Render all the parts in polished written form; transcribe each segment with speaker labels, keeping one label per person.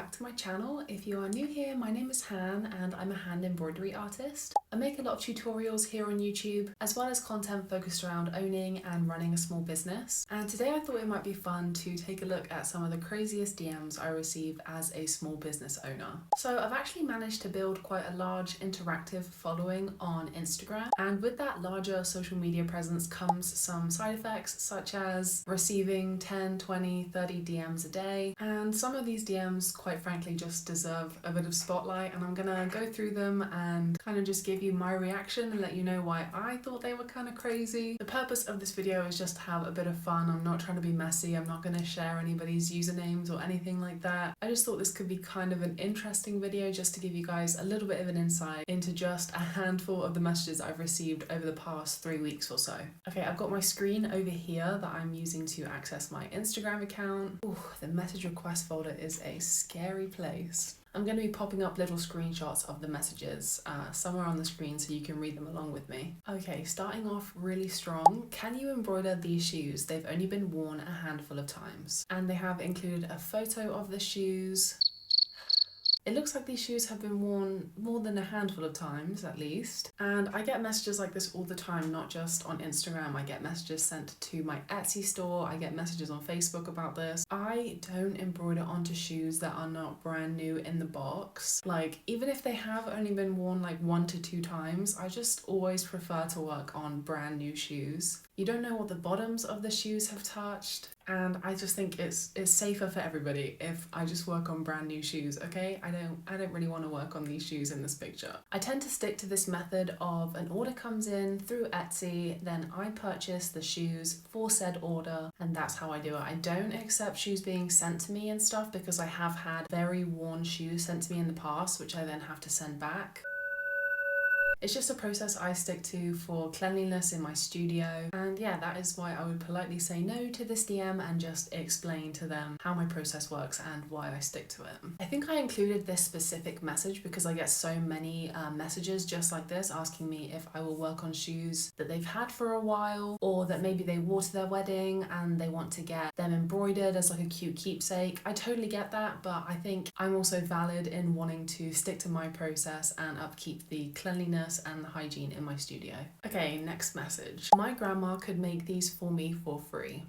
Speaker 1: back to my channel. If you are new here, my name is Han and I'm a hand embroidery artist. I make a lot of tutorials here on YouTube, as well as content focused around owning and running a small business. And today I thought it might be fun to take a look at some of the craziest DMs I receive as a small business owner. So I've actually managed to build quite a large interactive following on Instagram, and with that larger social media presence comes some side effects, such as receiving 10, 20, 30 DMs a day. And some of these DMs, quite frankly, just deserve a bit of spotlight, and I'm gonna go through them and kind of just give you my reaction and let you know why I thought they were kind of crazy. The purpose of this video is just to have a bit of fun. I'm not trying to be messy. I'm not going to share anybody's usernames or anything like that. I just thought this could be kind of an interesting video just to give you guys a little bit of an insight into just a handful of the messages I've received over the past 3 weeks or so. Okay, I've got my screen over here that I'm using to access my Instagram account. Ooh, the message request folder is a scary place. I'm going to be popping up little screenshots of the messages somewhere on the screen so you can read them along with me. Okay, starting off really strong. Can you embroider these shoes? They've only been worn a handful of times. And they have included a photo of the shoes. It looks like these shoes have been worn more than a handful of times, at least. And I get messages like this all the time, not just on Instagram. I get messages sent to my Etsy store. I get messages on Facebook about this. I don't embroider onto shoes that are not brand new in the box. Like, even if they have only been worn like 1 to 2 times, I just always prefer to work on brand new shoes. You don't know what the bottoms of the shoes have touched. And I just think it's safer for everybody if I just work on brand new shoes, okay? I don't really want to work on these shoes in this picture. I tend to stick to this method of an order comes in through Etsy, then I purchase the shoes for said order, and that's how I do it. I don't accept shoes being sent to me and stuff because I have had very worn shoes sent to me in the past, which I then have to send back. It's just a process I stick to for cleanliness in my studio, and yeah, that is why I would politely say no to this DM and just explain to them how my process works and why I stick to it. I think I included this specific message because I get so many messages just like this asking me if I will work on shoes that they've had for a while, or that maybe they wore to their wedding and they want to get them embroidered as like a cute keepsake. I totally get that, but I think I'm also valid in wanting to stick to my process and upkeep the cleanliness and the hygiene in my studio. Okay, next message. My grandma could make these for me for free.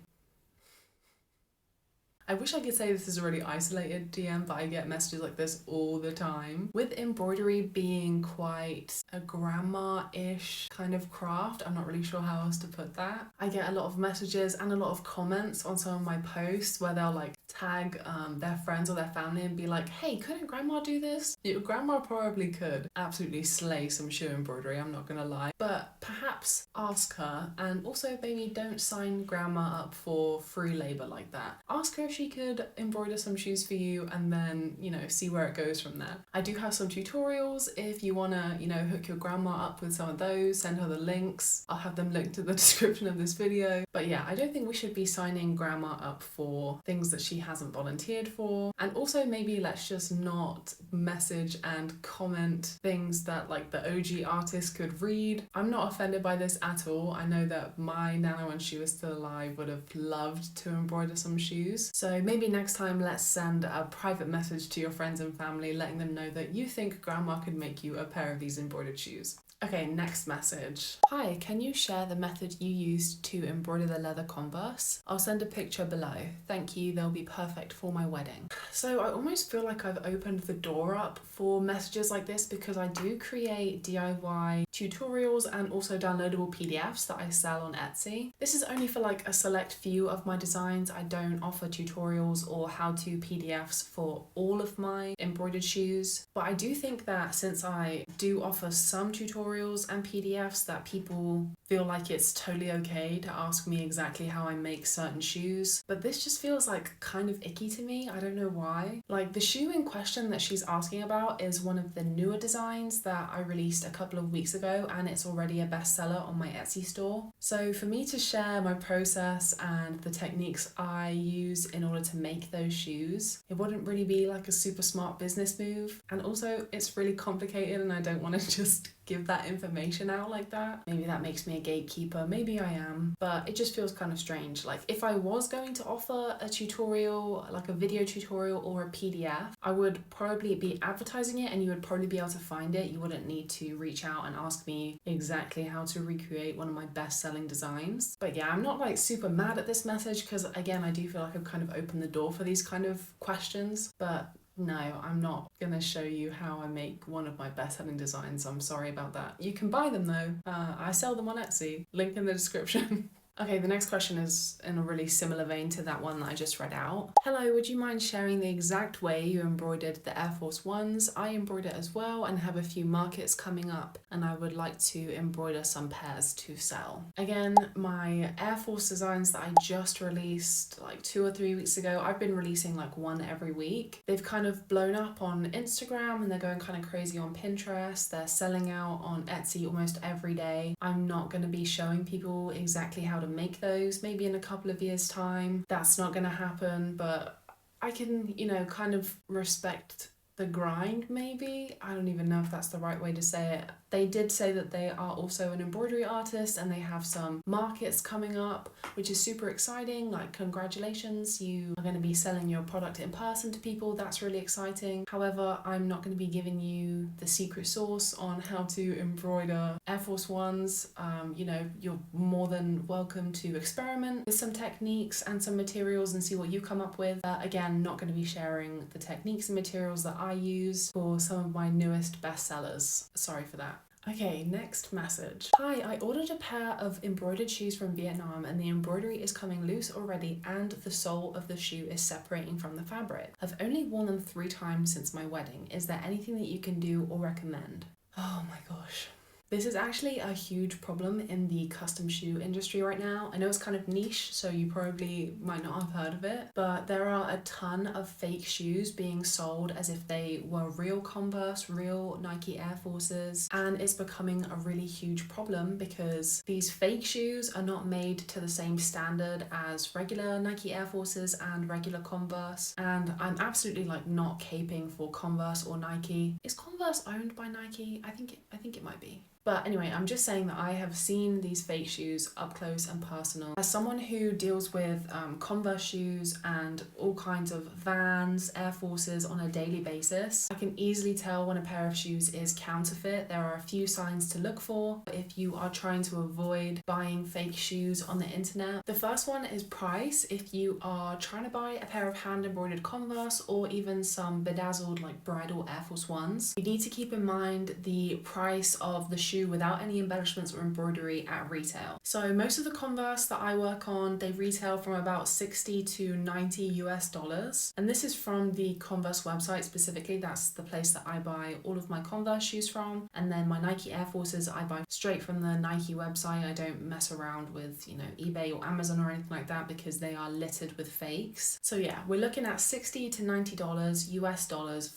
Speaker 1: I wish I could say this is a really isolated DM, but I get messages like this all the time. With embroidery being quite a grandma-ish kind of craft, I'm not really sure how else to put that. I get a lot of messages and a lot of comments on some of my posts where they'll like tag their friends or their family and be like, hey, couldn't grandma do this? Your grandma probably could absolutely slay some shoe embroidery, I'm not gonna lie. But perhaps ask her, and also maybe don't sign grandma up for free labor like that. Ask her if she could embroider some shoes for you and then, you know, see where it goes from there. I do have some tutorials if you wanna, you know, hook your grandma up with some of those, send her the links. I'll have them linked to the description of this video. But yeah, I don't think we should be signing grandma up for things that she hasn't volunteered for. And also maybe let's just not message and comment things that like the OG artist could read. I'm not offended by this at all. I know that my nana, when she was still alive, would have loved to embroider some shoes. So maybe next time let's send a private message to your friends and family letting them know that you think grandma could make you a pair of these embroidered shoes. Okay, next message. Hi, can you share the method you used to embroider the leather Converse? I'll send a picture below. Thank you, they'll be perfect for my wedding. So I almost feel like I've opened the door up for messages like this because I do create DIY tutorials and also downloadable PDFs that I sell on Etsy. This is only for like a select few of my designs. I don't offer tutorials or how-to PDFs for all of my embroidered shoes, but I do think that since I do offer some tutorials and PDFs, that people feel like it's totally okay to ask me exactly how I make certain shoes. But this just feels like kind of icky to me. I don't know why. Like, the shoe in question that she's asking about is one of the newer designs that I released a couple of weeks ago, and it's already a bestseller on my Etsy store. So for me to share my process and the techniques I use in order to make those shoes, it wouldn't really be like a super smart business move. And also it's really complicated and I don't want to just give that information out like that. Maybe that makes me a gatekeeper, maybe I am, but it just feels kind of strange. Like if I was going to offer a tutorial, like a video tutorial or a PDF, I would probably be advertising it and you would probably be able to find it. You wouldn't need to reach out and ask me exactly how to recreate one of my best-selling designs. But yeah, I'm not like super mad at this message because again, I do feel like I've kind of opened the door for these kind of questions, but no, I'm not gonna show you how I make one of my best-selling designs. I'm sorry about that. You can buy them though. I sell them on Etsy. Link in the description. Okay, the next question is in a really similar vein to that one that I just read out. Hello, would you mind sharing the exact way you embroidered the Air Force Ones? I embroider as well and have a few markets coming up and I would like to embroider some pairs to sell. Again, my Air Force designs that I just released like 2 or 3 weeks ago, I've been releasing like one every week. They've kind of blown up on Instagram and they're going kind of crazy on Pinterest. They're selling out on Etsy almost every day. I'm not going to be showing people exactly how to make those. Maybe in a couple of years time that's not going to happen, but I can, you know, kind of respect the grind maybe. I don't even know if that's the right way to say it. They did say that they are also an embroidery artist and they have some markets coming up, which is super exciting. Like, congratulations, you are going to be selling your product in person to people. That's really exciting. However, I'm not going to be giving you the secret sauce on how to embroider Air Force Ones. You know, you're more than welcome to experiment with some techniques and some materials and see what you come up with. Again, not going to be sharing the techniques and materials that I use for some of my newest bestsellers. Sorry for that. Okay, next message. Hi, I ordered a pair of embroidered shoes from Vietnam and the embroidery is coming loose already and the sole of the shoe is separating from the fabric. I've only worn them 3 times since my wedding. Is there anything that you can do or recommend? Oh my gosh. This is actually a huge problem in the custom shoe industry right now. I know it's kind of niche, so you probably might not have heard of it, but there are a ton of fake shoes being sold as if they were real Converse, real Nike Air Forces, and it's becoming a really huge problem because these fake shoes are not made to the same standard as regular Nike Air Forces and regular Converse, and I'm absolutely like not caping for Converse or Nike. Is Converse owned by Nike? I think it might be. But anyway, I'm just saying that I have seen these fake shoes up close and personal. As someone who deals with Converse shoes and all kinds of Vans, Air Forces on a daily basis, I can easily tell when a pair of shoes is counterfeit. There are a few signs to look for if you are trying to avoid buying fake shoes on the internet. The first one is price. If you are trying to buy a pair of hand embroidered Converse or even some bedazzled like bridal Air Force Ones, you need to keep in mind the price of the shoe without any embellishments or embroidery at retail. So most of the Converse that I work on, they retail from about $60 to $90 US. And this is from the Converse website specifically. That's the place that I buy all of my Converse shoes from. And then my Nike Air Forces, I buy straight from the Nike website. I don't mess around with, you know, eBay or Amazon or anything like that because they are littered with fakes. So yeah, we're looking at $60 to $90 US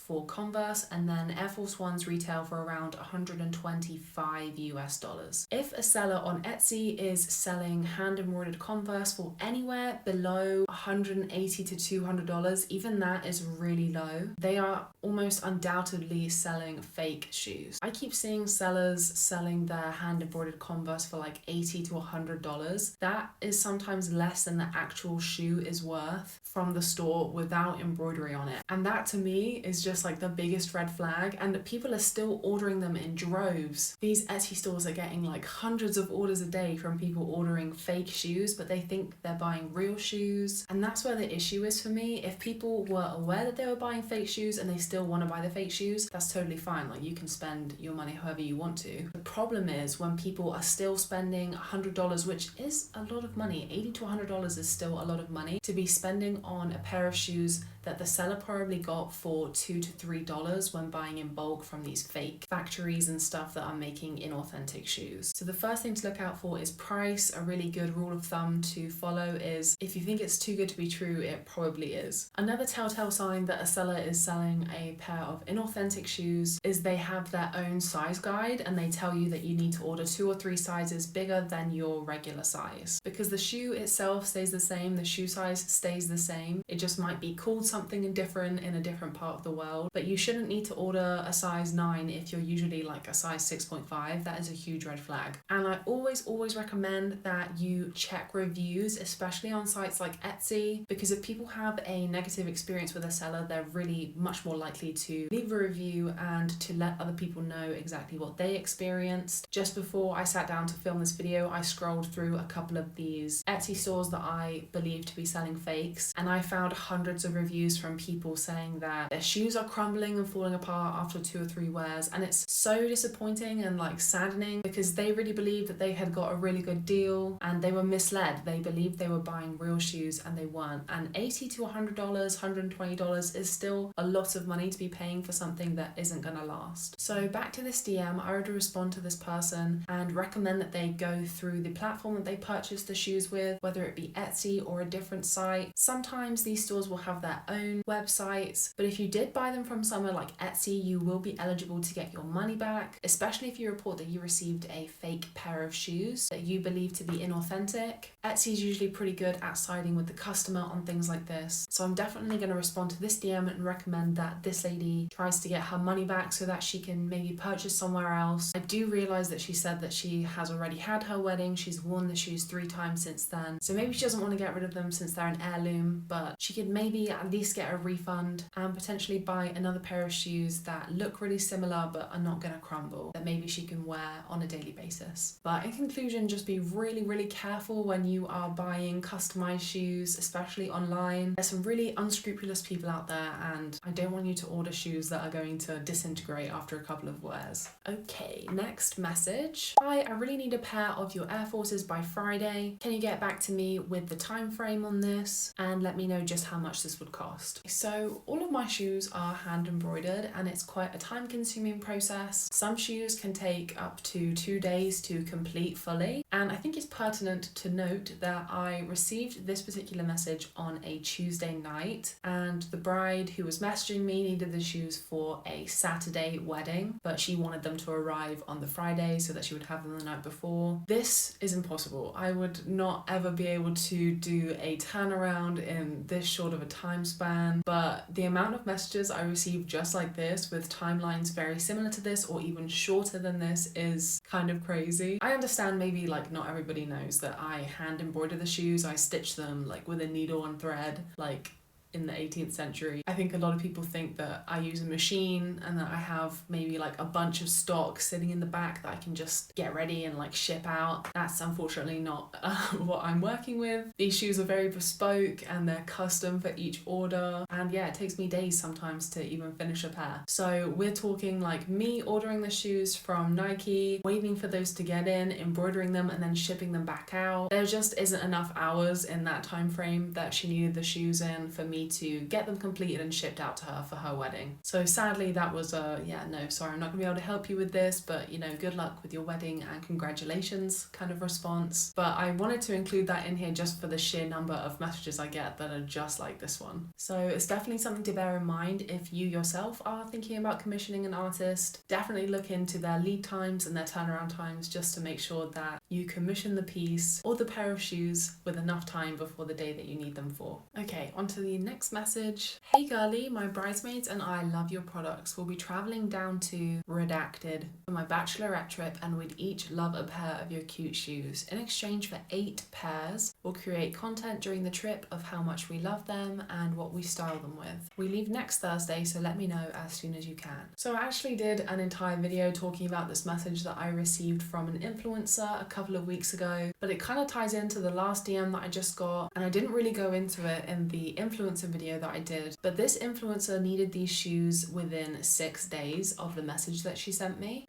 Speaker 1: for Converse, and then Air Force Ones retail for around $125 US. If a seller on Etsy is selling hand embroidered Converse for anywhere below $180 to $200, even that is really low. They are almost undoubtedly selling fake shoes. I keep seeing sellers selling their hand embroidered Converse for like $80 to $100. That is sometimes less than the actual shoe is worth from the store without embroidery on it. And that to me is just like the biggest red flag, and people are still ordering them in droves. These Etsy stores are getting like hundreds of orders a day from people ordering fake shoes, but they think they're buying real shoes. And that's where the issue is for me. If people were aware that they were buying fake shoes and they still want to buy the fake shoes, that's totally fine. Like, you can spend your money however you want to. The problem is when people are still spending $100, which is a lot of money. $80 to $100 is still a lot of money to be spending on a pair of shoes that the seller probably got for $2 to $3 when buying in bulk from these fake factories and stuff that are making inauthentic shoes. So the first thing to look out for is price. A really good rule of thumb to follow is if you think it's too good to be true, it probably is. Another telltale sign that a seller is selling a pair of inauthentic shoes is they have their own size guide and they tell you that you need to order 2 or 3 sizes bigger than your regular size. Because the shoe itself stays the same, the shoe size stays the same. It just might be called something different in a different part of the world, but you shouldn't need to order a size 9 if you're usually like a size 6.5 5, that is a huge red flag. And I always recommend that you check reviews, especially on sites like Etsy, because if people have a negative experience with a seller, they're really much more likely to leave a review and to let other people know exactly what they experienced. Just before I sat down to film this video, I scrolled through a couple of these Etsy stores that I believe to be selling fakes, and I found hundreds of reviews from people saying that their shoes are crumbling and falling apart after 2 or 3 wears, and it's so disappointing and like saddening because they really believed that they had got a really good deal and they were misled. They believed they were buying real shoes and they weren't. And $80 to $100, $120 is still a lot of money to be paying for something that isn't gonna last. So back to this DM, I would respond to this person and recommend that they go through the platform that they purchased the shoes with, whether it be Etsy or a different site. Sometimes these stores will have their own websites, but if you did buy them from somewhere like Etsy, you will be eligible to get your money back, especially if you report that you received a fake pair of shoes that you believe to be inauthentic. Etsy is usually pretty good at siding with the customer on things like this, so I'm definitely going to respond to this DM and recommend that this lady tries to get her money back so that she can maybe purchase somewhere else. I do realize that she said that she has already had her wedding, she's worn the shoes 3 times since then, so maybe she doesn't want to get rid of them since they're an heirloom, but she could maybe at least get a refund and potentially buy another pair of shoes that look really similar but are not going to crumble, that maybe she can wear on a daily basis. But in conclusion, just be really careful when you are buying customized shoes, especially online. There's some really unscrupulous people out there, and I don't want you to order shoes that are going to disintegrate after a couple of wears. Okay, next message. Hi, I really need a pair of your Air Forces by Friday. Can you get back to me with the time frame on this and let me know just how much this would cost? So all of my shoes are hand embroidered and it's quite a time consuming process. Some shoes can take up to 2 days to complete fully, and I think it's pertinent to note that I received this particular message on a Tuesday night, and the bride who was messaging me needed the shoes for a Saturday wedding, but she wanted them to arrive on the Friday so that she would have them the night before. This is impossible. I would not ever be able to do a turnaround in this short of a time span, but the amount of messages I received just like this with timelines very similar to this or even shorter than this is kind of crazy. I understand maybe like not everybody knows that I hand embroider the shoes. I stitch them like with a needle and thread, like in the 18th century. I think a lot of people think that I use a machine and that I have maybe like a bunch of stock sitting in the back that I can just get ready and like ship out. That's unfortunately not what I'm working with. These shoes are very bespoke and they're custom for each order, and yeah, it takes me days sometimes to even finish a pair. So we're talking like me ordering the shoes from Nike, waiting for those to get in, embroidering them and then shipping them back out. There just isn't enough hours in that time frame that she needed the shoes in for me to get them completed and shipped out to her for her wedding. So sadly that was sorry, I'm not gonna be able to help you with this, but you know, good luck with your wedding and congratulations kind of response. But I wanted to include that in here just for the sheer number of messages I get that are just like this one. So it's definitely something to bear in mind if you yourself are thinking about commissioning an artist. Definitely look into their lead times and their turnaround times just to make sure that you commission the piece or the pair of shoes with enough time before the day that you need them for. Okay, on to the next message. Hey girly, my bridesmaids and I love your products. We'll be traveling down to Redacted for my bachelorette trip and we'd each love a pair of your cute shoes. In exchange for 8 pairs, we'll create content during the trip of how much we love them and what we style them with. We leave next Thursday, so let me know as soon as you can. So I actually did an entire video talking about this message that I received from an influencer a couple of weeks ago, but it kind of ties into the last DM that I just got, and I didn't really go into it in the influencer video that I did, but this influencer needed these shoes within 6 days of the message that she sent me.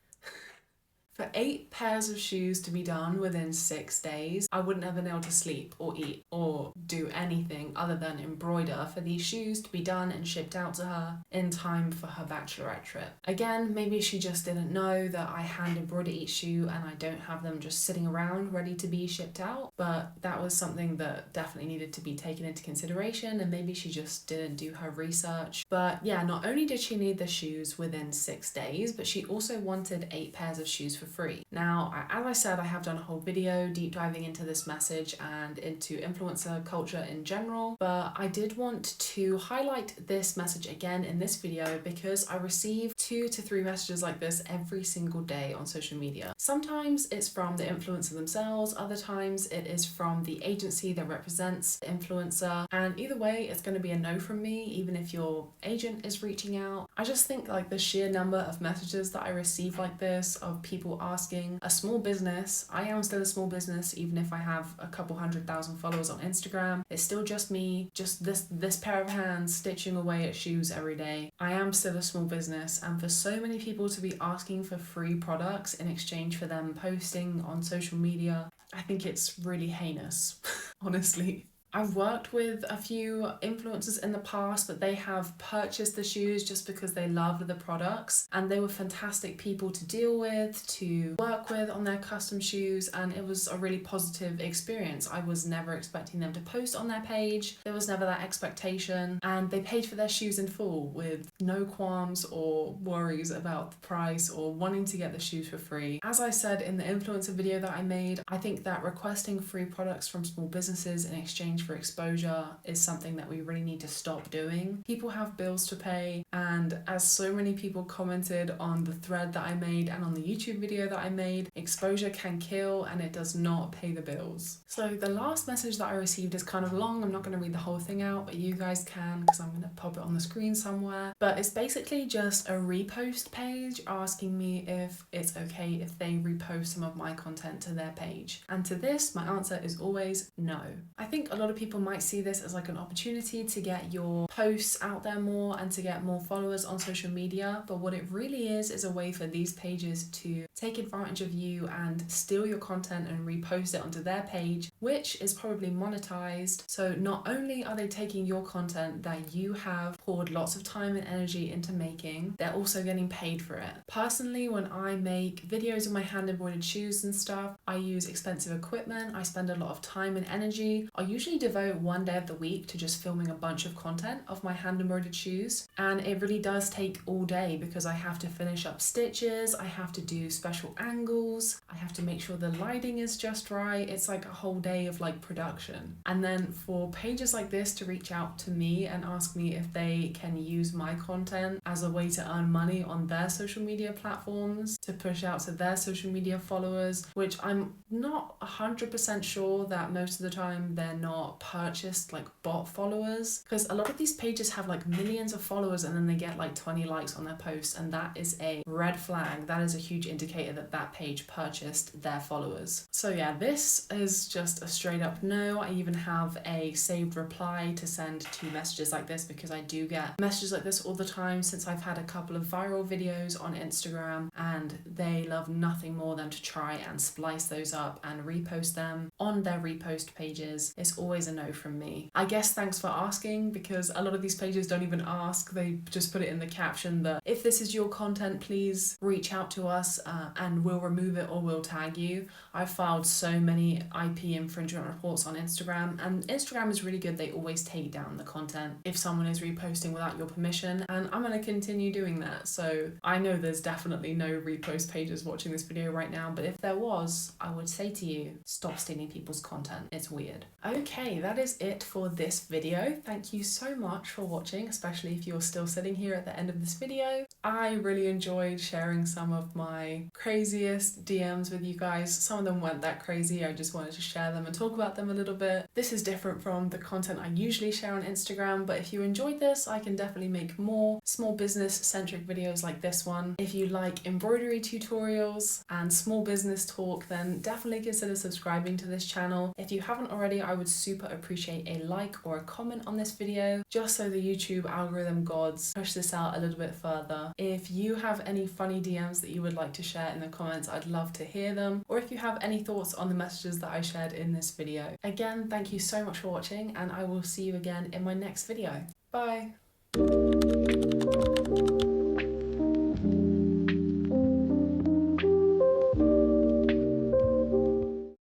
Speaker 1: For 8 pairs of shoes to be done within 6 days, I wouldn't have been able to sleep or eat or do anything other than embroider for these shoes to be done and shipped out to her in time for her bachelorette trip. Again, maybe she just didn't know that I hand embroider each shoe and I don't have them just sitting around ready to be shipped out, but that was something that definitely needed to be taken into consideration, and maybe she just didn't do her research. But yeah, not only did she need the shoes within 6 days, but she also wanted 8 pairs of shoes for free. Now, as I said, I have done a whole video deep diving into this message and into influencer culture in general, but I did want to highlight this message again in this video because I receive 2 to 3 messages like this every single day on social media. Sometimes it's from the influencer themselves, other times it is from the agency that represents the influencer, and either way it's going to be a no from me, even if your agent is reaching out. I just think like the sheer number of messages that I receive like this of people asking a small business, I am still a small business even if I have a couple 100,000 followers on Instagram, it's still just me, just this pair of hands stitching away at shoes every day. I am still a small business, and for so many people to be asking for free products in exchange for them posting on social media, I think it's really heinous, honestly. I've worked with a few influencers in the past, but they have purchased the shoes just because they loved the products, and they were fantastic people to deal with, to work with on their custom shoes, and it was a really positive experience. I was never expecting them to post on their page. There was never that expectation, and they paid for their shoes in full with no qualms or worries about the price or wanting to get the shoes for free. As I said in the influencer video that I made, I think that requesting free products from small businesses in exchange for exposure is something that we really need to stop doing. People have bills to pay, and as so many people commented on the thread that I made and on the YouTube video that I made, exposure can kill and it does not pay the bills. So the last message that I received is kind of long. I'm not going to read the whole thing out, but you guys can because I'm going to pop it on the screen somewhere. But it's basically just a repost page asking me if it's okay if they repost some of my content to their page. And to this, my answer is always no. I think a lot of people might see this as like an opportunity to get your posts out there more and to get more followers on social media, but what it really is a way for these pages to take advantage of you and steal your content and repost it onto their page, which is probably monetized. So not only are they taking your content that you have poured lots of time and energy into making, they're also getting paid for it. Personally, when I make videos of my hand embroidered shoes and stuff, I use expensive equipment, I spend a lot of time and energy. I usually devote one day of the week to just filming a bunch of content of my hand embroidered shoes, and it really does take all day because I have to finish up stitches, I have to do special angles, I have to make sure the lighting is just right. It's like a whole day of like production. And then for pages like this to reach out to me and ask me if they can use my content as a way to earn money on their social media platforms, to push out to their social media followers, which I'm not 100% sure that most of the time they're not purchased like bot followers, because a lot of these pages have like millions of followers and then they get like 20 likes on their posts, and that is a red flag. That is a huge indicator that that page purchased their followers. So yeah, this is just a straight up no. I even have a saved reply to send to messages like this because I do get messages like this all the time since I've had a couple of viral videos on Instagram, and they love nothing more than to try and splice those up and repost them on their repost pages. It's always a no from me. I guess thanks for asking, because a lot of these pages don't even ask, they just put it in the caption that if this is your content, please reach out to us and we'll remove it or we'll tag you. I've filed so many IP infringement reports on Instagram, and Instagram is really good. They always take down the content if someone is reposting without your permission, and I'm going to continue doing that. So I know there's definitely no repost pages watching this video right now, but if there was, I would say to you, stop stealing people's content. It's weird. Okay, that is it for this video. Thank you so much for watching, especially if you're still sitting here at the end of this video. I really enjoyed sharing some of my craziest DMs with you guys. Some of them weren't that crazy, I just wanted to share them and talk about them a little bit. This is different from the content I usually share on Instagram, but if you enjoyed this, I can definitely make more small business centric videos like this one. If you like embroidery tutorials and small business talk, then definitely consider subscribing to this channel. If you haven't already, I would super appreciate a like or a comment on this video, just so the YouTube algorithm gods push this out a little bit further. If you have any funny DMs that you would like to share in the comments, I'd love to hear them, or if you have any thoughts on the messages that I shared in this video. Again, thank you so much for watching, and I will see you again in my next video. Bye!